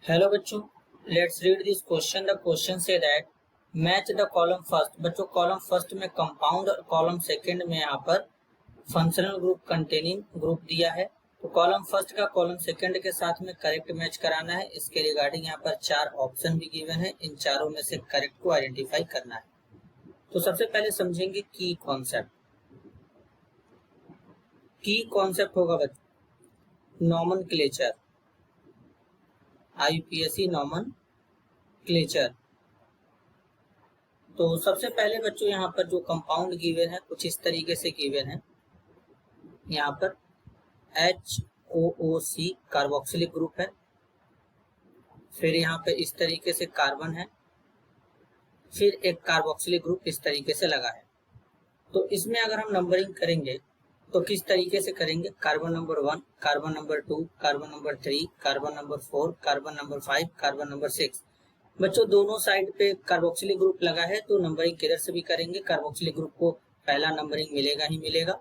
Hello बच्चों, let's read this question. The question say that match the column first. बच्चों column first में compound और column second में यहाँ पर फंक्शनल ग्रुप कंटेनिंग ग्रुप दिया है। तो कॉलम फर्स्ट का कॉलम सेकंड के साथ में करेक्ट मैच कराना है। इसके रिगार्डिंग यहाँ पर 4 ऑप्शन भी गिवन है। इन चारों में से करेक्ट को आइडेंटिफाई करना है। तो सबसे पहले समझेंगे की कॉन्सेप्ट। की कॉन्सेप्ट होगा बच्चों नॉमेनक्लेचर, आईयूपीएसी नॉमेनक्लेचर। तो सबसे पहले बच्चों यहाँ पर जो कंपाउंड गिवन है कुछ इस तरीके से गिवन है। यहाँ पर HOOC कार्बोक्सिलिक ग्रुप है, फिर यहाँ पे इस तरीके से कार्बन है, फिर एक कार्बोक्सिलिक ग्रुप इस तरीके से लगा है। तो इसमें अगर हम नंबरिंग करेंगे तो किस तरीके से करेंगे? Carbon number 1, carbon number 2, carbon number 3, carbon number 4, carbon number 5, carbon number 6। बच्चों दोनों साइड पे कार्बोक्सिलिक ग्रुप लगा है तो नंबरिंग किधर से भी करेंगे कार्बोक्सिलिक ग्रुप को पहला नंबरिंग मिलेगा ही मिलेगा।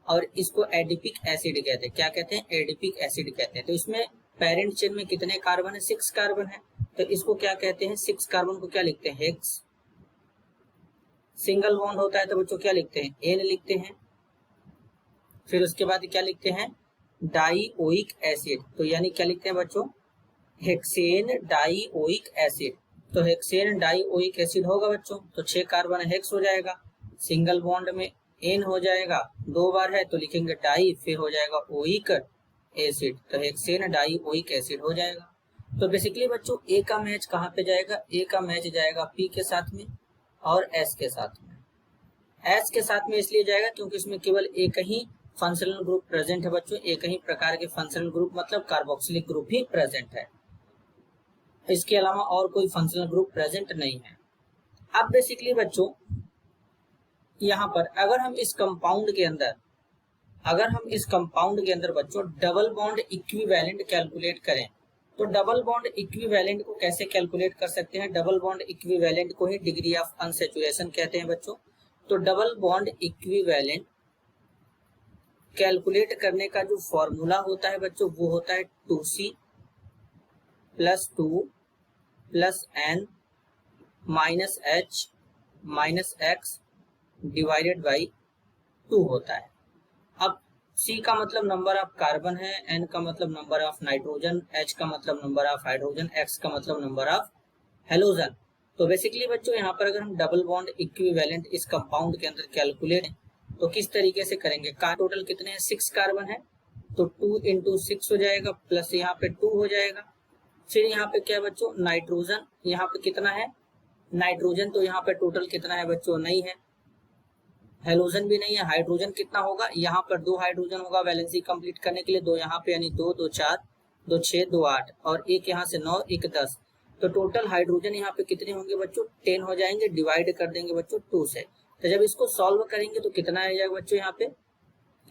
और इसको एडिपिक एसिड कहते हैं। क्या कहते हैं? एडिपिक एसिड कहते हैं। तो इसमें पेरेंट चेन में कितने कार्बन है? 6 कार्बन है। तो इसको क्या कहते हैं? 6 कार्बन को क्या लिखते हैं? हेक्स। सिंगल बॉन्ड होता है तो बच्चों क्या लिखते हैं? एन लिखते हैं। फिर उसके बाद क्या लिखते हैं? Dioic acid. तो यानी क्या लिखते हैं बच्चों? Hexane dioic acid. तो हेक्सेन डाइओइक एसिड होगा बच्चों। तो 6 कार्बन हेक्स हो जाएगा, सिंगल बॉन्ड में एन हो जाएगा, 2 बार है तो लिखेंगे डाई, फिर हो जाएगा ओइक एसिड। तो हेक्सेन डाइओइक एसिड हो जाएगा। तो बेसिकली बच्चों ए का मैच कहाँ पे जाएगा? ए का मैच जाएगा पी के साथ में और एस के साथ में। एस के साथ में इसलिए जाएगा क्योंकि इसमें केवल एक ही फंक्शनल ग्रुप प्रेजेंट है बच्चों। एक ही प्रकार के फंक्शनल ग्रुप मतलब कार्बोक्सिलिक ग्रुप ही प्रेजेंट है, इसके अलावा और कोई फंक्शनल ग्रुप प्रेजेंट नहीं है। अब बेसिकली बच्चों यहाँ पर अगर हम इस कंपाउंड के अंदर बच्चों डबल बॉन्ड इक्विवेलेंट कैलकुलेट करें तो डबल बॉन्ड इक्विवेलेंट को कैसे कैलकुलेट कर सकते हैं? डबल बॉन्ड इक्विवेलेंट को ही डिग्री ऑफ अनसैचुरेशन कहते हैं बच्चों। तो डबल बॉन्ड इक्विवेलेंट कैलकुलेट करने का जो फॉर्मूला होता है बच्चों वो होता है 2C + 2 + N - H - X divided by 2 होता है। अब C का मतलब नंबर ऑफ कार्बन है, N का मतलब नंबर ऑफ नाइट्रोजन, H का मतलब नंबर ऑफ हाइड्रोजन, X का मतलब नंबर ऑफ हेलोजन। तो बेसिकली बच्चों यहाँ पर अगर हम डबल बॉन्ड इक्विवेलेंट इस कंपाउंड के अंदर कैलकुलेट तो किस तरीके से करेंगे? का टोटल कितने हैं? 6 कार्बन है तो 2 × 6 हो जाएगा, प्लस यहाँ पे 2 हो जाएगा। फिर यहाँ पे क्या है बच्चों? नाइट्रोजन यहाँ पे कितना है? नाइट्रोजन तो यहाँ पे टोटल कितना है बच्चों? नहीं है। हेलोजन भी नहीं है। हाइड्रोजन कितना होगा? यहाँ पर 2 हाइड्रोजन होगा वैलेंसी कंप्लीट करने के लिए, 2 यहाँ पे यानी 2 2 4 2 6 2 8 और एक यहाँ से 9 1 10। तो टोटल हाइड्रोजन यहाँ पे कितने होंगे बच्चों? 10 हो जाएंगे। डिवाइड कर देंगे बच्चों 2 से। तो जब इसको सॉल्व करेंगे तो कितना आ जाएगा बच्चों यहाँ पे?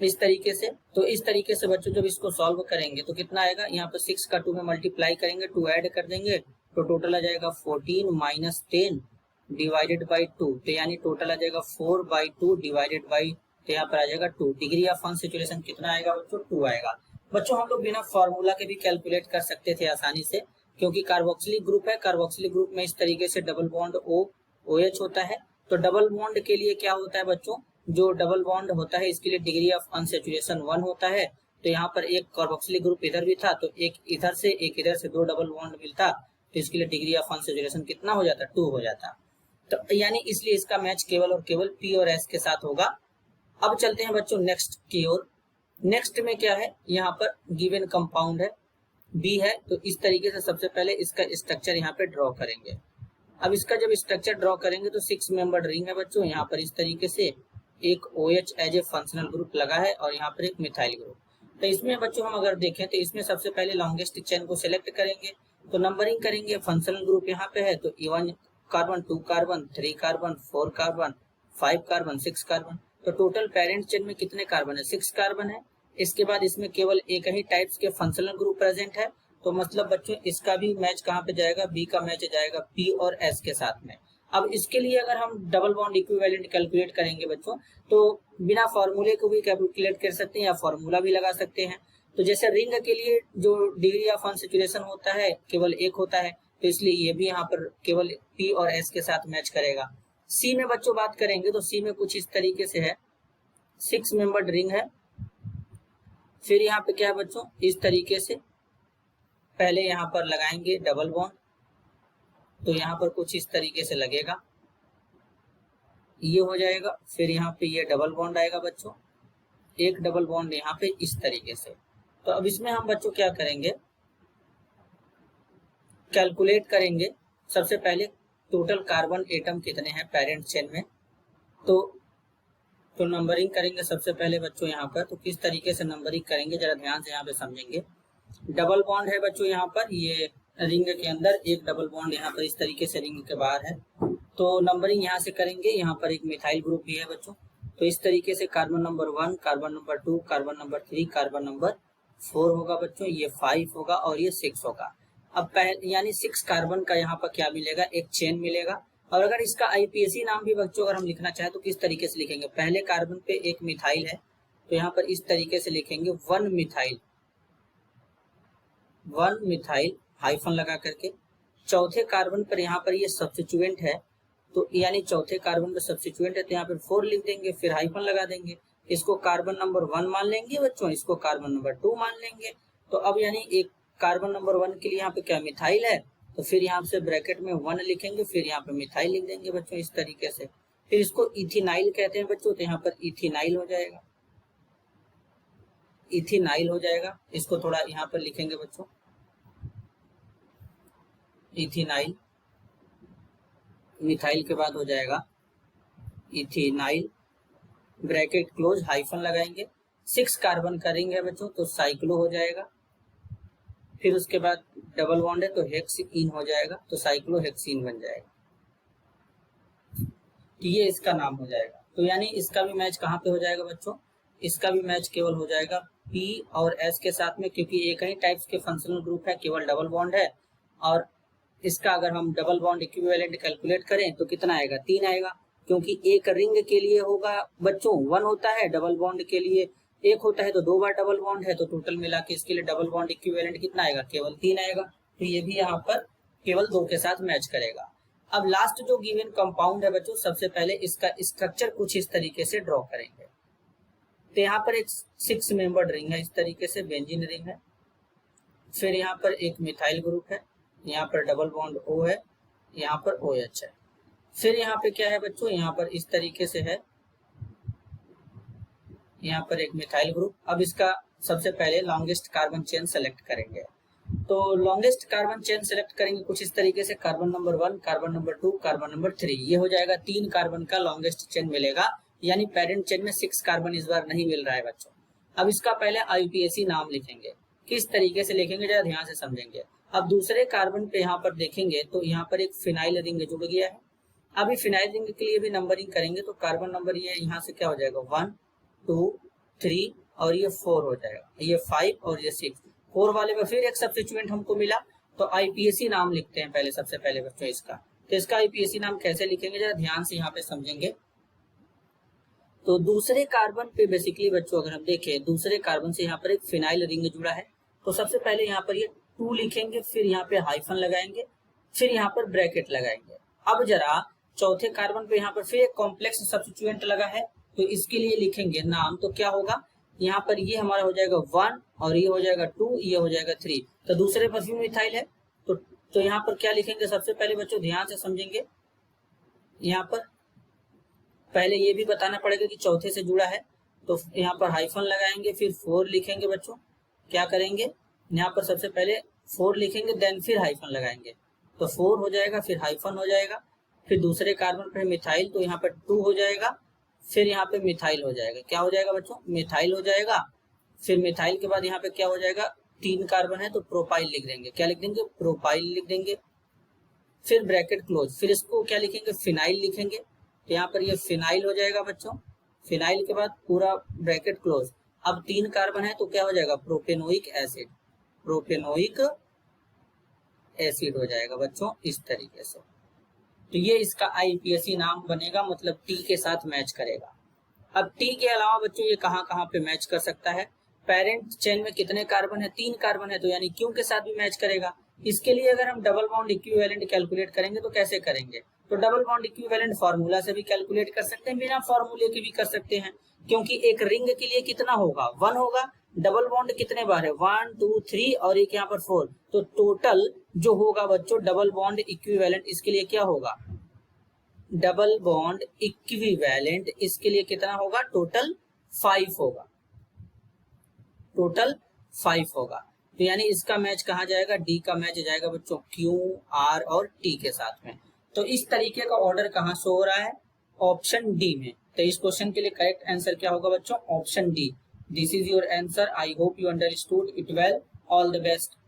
इस तरीके से। तो इस तरीके से बच्चों जब इसको सॉल्व करेंगे तो कितना आएगा? यहाँ पे 6 का 2 में मल्टीप्लाई करेंगे, 2 ऐड कर देंगे तो टोटल आ जाएगा 14 - 10 डिवाइडेड बाई 2। तो यानी टोटल आ जाएगा 4/2 डिवाइडेड बाई, तो यहाँ पर आ जाएगा 2। डिग्री ऑफ अनसैचुरेशन कितना आएगा बच्चों? 2 आएगा। बच्चों हम लोग बिना फॉर्मूला के भी कैलकुलेट कर सकते थे आसानी से, क्योंकि कार्बोक्सिलिक ग्रुप है। कार्बोक्सिलिक ग्रुप में इस तरीके से डबल बॉन्ड OH होता है। तो डबल बॉन्ड के लिए क्या होता है बच्चों? जो डबल बॉन्ड होता है इसके लिए डिग्री ऑफ अनसैचुरेशन 1 होता है। तो यहाँ पर एक कार्बोक्सिलिक ग्रुप इधर भी था तो एक इधर से 2 डबल बॉन्ड मिलता तो इसके लिए डिग्री ऑफ अनसैचुरेशन कितना हो जाता? 2 हो जाता। तो यानी इसलिए इसका मैच केवल और केवल P और S के साथ होगा। अब चलते हैं बच्चों नेक्स्ट की ओर। नेक्स्ट में क्या है? यहाँ पर गिवन कंपाउंड है B है। तो इस तरीके से सबसे पहले इसका स्ट्रक्चर यहाँ पे ड्रॉ करेंगे। अब इसका जब स्ट्रक्चर ड्रॉ करेंगे तो 6 मेंबर्ड रिंग है बच्चों। यहाँ पर इस तरीके से एक OH as a functional group लगा है और यहाँ पर एक मिथाइल ग्रुप। तो इसमें बच्चों हम अगर देखें तो इसमें सबसे पहले लॉन्गेस्ट चेन को सिलेक्ट करेंगे तो नंबरिंग करेंगे। फंक्शनल ग्रुप यहाँ पे है तो 1 carbon, 2 carbon, 3 carbon, 4 carbon, 5 carbon, 6 carbon. तो टोटल पेरेंट चेन में कितने कार्बन है? 6 कार्बन है। इसके बाद इसमें केवल एक ही टाइप्स के फंक्शनल ग्रुप प्रेजेंट है। तो मतलब बच्चों इसका भी मैच कहाँ पे जाएगा? बी का मैच जाएगा P और S के साथ में। अब इसके लिए अगर हम डबल बॉन्ड इक्विवेलेंट कैलकुलेट करेंगे बच्चों तो बिना फॉर्मूले को भी कैलकुलेट कर सकते हैं या फॉर्मूला भी लगा सकते हैं। तो जैसे रिंग के लिए जो डिग्री ऑफ अनसैचुरेशन होता है केवल एक होता है, तो इसलिए ये भी यहाँ पर केवल पी और एस के साथ मैच करेगा। सी में बच्चों बात करेंगे तो सी में कुछ इस तरीके से है, 6 मेंबर्ड रिंग है। फिर यहाँ पे क्या है बच्चों, इस तरीके से पहले यहाँ पर लगाएंगे डबल बॉन्ड, तो यहाँ पर कुछ इस तरीके से लगेगा, ये हो जाएगा। फिर यहाँ पे ये डबल बॉन्ड आएगा बच्चों, एक डबल बॉन्ड यहाँ पे इस तरीके से। तो अब इसमें हम बच्चों क्या करेंगे, कैलकुलेट करेंगे। सबसे पहले टोटल कार्बन एटम कितने हैं पेरेंट चेन में, तो नंबरिंग करेंगे सबसे पहले बच्चों यहाँ पर। तो किस तरीके से नंबरिंग करेंगे जरा ध्यान से यहाँ पे समझेंगे। डबल बॉन्ड है बच्चों यहाँ पर, ये रिंग के अंदर एक डबल बॉन्ड यहाँ पर इस तरीके से रिंग के बाहर है, तो नंबरिंग यहाँ से करेंगे। यहाँ पर एक मिथाइल ग्रुप भी है बच्चों, तो इस तरीके से carbon number 1, carbon number 2, carbon number 3, carbon number 4 होगा बच्चों, ये 5 होगा और ये 6 होगा। अब यानी 6 कार्बन का यहाँ पर क्या मिलेगा, एक चेन मिलेगा। और अगर इसका आईपीएसी नाम भी बच्चों अगर हम लिखना चाहें तो किस तरीके से लिखेंगे, पहले कार्बन पे एक मिथाइल है तो यहाँ पर इस तरीके से लिखेंगे 1 मिथाइल हाइफन लगा करके। चौथे कार्बन पर यहाँ पर ये सब्स्टिट्यूएंट है, तो यानी चौथे कार्बन पर सब्स्टिट्यूएंट है तो यहाँ पर 4 लिख देंगे, फिर हाइफन लगा देंगे। इसको कार्बन नंबर 1 मान लेंगे बच्चों, इसको कार्बन नंबर 2 मान लेंगे। तो अब यानी एक कार्बन नंबर 1 के लिए यहाँ पे क्या मिथाइल है, तो फिर यहाँ से ब्रैकेट में 1 लिखेंगे, फिर यहाँ पे मिथाइल लिख देंगे बच्चों इस तरीके से। फिर इसको इथिनाइल कहते हैं बच्चों, तो यहाँ पर इथिनाइल हो जाएगा, इथिनाइल हो जाएगा। इसको थोड़ा यहाँ पर लिखेंगे बच्चों, इथिनाइल, मिथाइल के बाद हो जाएगा इथिनाइल, ब्रैकेट क्लोज, हाइफन लगाएंगे। 6 कार्बन का रिंग है बच्चों, तो साइक्लो हो जाएगा। फिर उसके बाद डबल बॉन्ड है तो हेक्सीन हो जाएगा, तो साइक्लोहेक्सीन बन जाएगा, तो ये इसका नाम हो जाएगा। तो यानी इसका भी मैच कहाँ पे हो जाएगा बच्चों, इसका भी मैच केवल हो जाएगा पी और एस के साथ में, क्योंकि एक ही टाइप्स के फंक्शनल ग्रुप है, केवल डबल बॉन्ड है। और इसका अगर हम डबल बॉन्ड इक्विवेलेंट कैलकुलेट करें तो कितना आएगा, 3 आएगा, क्योंकि एक रिंग के लिए होगा बच्चों 1 होता है, डबल बॉन्ड के लिए 1 होता है, तो 2 बार डबल बॉन्ड है, तो टोटल मिला के इसके लिए डबल बॉन्ड इक्विवेलेंट कितना आएगा, केवल 3 आएगा। तो ये भी यहाँ पर केवल 2 के साथ मैच करेगा। अब लास्ट जो गिवन कंपाउंड है बच्चों, सबसे पहले इसका स्ट्रक्चर कुछ इस तरीके से ड्रॉ करेंगे। तो यहाँ पर एक 6 मेंबर्ड रिंग है, इस तरीके से बेंजीन रिंग है। फिर यहाँ पर एक मिथाइल ग्रुप है, यहाँ पर डबल बॉन्ड O है, यहाँ पर OH है। फिर यहाँ पे क्या है बच्चों, यहाँ पर इस तरीके से है, यहाँ पर एक मिथाइल ग्रुप। अब इसका सबसे पहले लॉन्गेस्ट कार्बन चेन सेलेक्ट करेंगे। तो लॉन्गेस्ट कार्बन चेन सेलेक्ट करेंगे कुछ इस तरीके से, carbon number 1, carbon number 2, carbon number 3, ये हो जाएगा। 3 कार्बन का लॉन्गेस्ट चेन मिलेगा, यानी पेरेंट चेन में 6 कार्बन इस बार नहीं मिल रहा है बच्चों। अब इसका पहले आईपीएसी नाम लिखेंगे, किस तरीके से लिखेंगे जरा ध्यान से समझेंगे। अब दूसरे कार्बन पे यहाँ पर देखेंगे तो यहाँ पर एक फिनाइल रिंग जुड़ गया है। अभी फिनाइल रिंग के लिए भी नंबरिंग करेंगे, तो कार्बन नंबर ये यहाँ से क्या हो जाएगा, 1, 2, 3 और ये 4 हो जाएगा, ये 5 और ये 6। 4 वाले में फिर एक सब्स्टिट्यूएंट हमको मिला, तो आईपीएसी नाम लिखते हैं पहले, सबसे पहले बच्चों इसका। तो इसका आईपीएसी नाम कैसे लिखेंगे जरा ध्यान से यहाँ पे समझेंगे। तो दूसरे कार्बन पे बेसिकली बच्चों अगर हम देखें, दूसरे कार्बन से यहाँ पर एक फिनाइल रिंग जुड़ा है, तो सबसे पहले यहाँ पर ये 2 लिखेंगे, फिर यहाँ पे हाइफन लगाएंगे, फिर यहाँ पर ब्रैकेट लगाएंगे। अब जरा चौथे कार्बन पे यहाँ पर फिर एक कॉम्प्लेक्स सब्स्टिट्यूएंट लगा है, तो इसके लिए लिखेंगे नाम, तो क्या होगा, यहाँ पर ये हमारा हो जाएगा 1 और ये हो जाएगा 2, ये हो जाएगा 3। तो दूसरे पर भी मिथाइल है, तो यहाँ पर क्या लिखेंगे, सबसे पहले बच्चों ध्यान से समझेंगे। यहाँ पर पहले ये भी बताना पड़ेगा कि चौथे से जुड़ा है, तो यहाँ पर हाइफन लगाएंगे, फिर 4 लिखेंगे बच्चों। क्या करेंगे, यहाँ पर सबसे पहले 4 लिखेंगे, देन फिर हाइफन लगाएंगे, तो 4 हो जाएगा, फिर हाइफन हो जाएगा। फिर दूसरे कार्बन पर मिथाइल, तो यहाँ पर 2 हो जाएगा, फिर यहाँ पे मिथाइल हो जाएगा। क्या हो जाएगा बच्चों, मिथाइल हो जाएगा। फिर मिथाइल के बाद यहाँ पे क्या हो जाएगा, 3 कार्बन है तो प्रोपाइल लिख देंगे। क्या लिख देंगे, प्रोपाइल लिख देंगे। फिर ब्रैकेट क्लोज, फिर इसको क्या लिखेंगे, फिनाइल लिखेंगे, तो यहाँ पर ये फिनाइल हो जाएगा बच्चों। फिनाइल के बाद पूरा ब्रैकेट क्लोज। अब 3 कार्बन है तो क्या हो जाएगा, प्रोपेनोइक एसिड, प्रोपेनोइक एसिड हो जाएगा बच्चों इस तरीके से। तो ये इसका आईपीएसी नाम बनेगा, मतलब टी के साथ मैच करेगा। अब टी के अलावा बच्चों ये कहाँ कहाँ पे मैच कर सकता है, पेरेंट चेन में कितने कार्बन है, 3 कार्बन है, तो यानी क्यू के साथ भी मैच करेगा। इसके लिए अगर हम डबल बॉन्ड इक्विवेलेंट कैलकुलेट करेंगे तो कैसे करेंगे, तो डबल बॉन्ड इक्विवेलेंट फार्मूला से भी कैलकुलेट कर सकते हैं, बिना फार्मूले के भी कर सकते हैं, क्योंकि एक रिंग के लिए कितना होगा, 1 होगा। डबल बॉन्ड कितने बार है, 1 2 3 और एक यहाँ पर 4, तो टोटल जो होगा बच्चों डबल बॉन्ड इक्विवेलेंट इसके लिए क्या होगा, डबल बॉन्ड इक्विवेलेंट इसके लिए कितना होगा, टोटल 5 होगा, टोटल 5 होगा। तो यानी इसका मैच कहाँ जाएगा, डी का मैच जाएगा बच्चों क्यू आर और टी के साथ में। तो इस तरीके का ऑर्डर कहाँ शो हो रहा है, ऑप्शन डी में। तो इस क्वेश्चन के लिए करेक्ट आंसर क्या होगा बच्चों, option D. This is your answer. I hope you understood it well. All the best.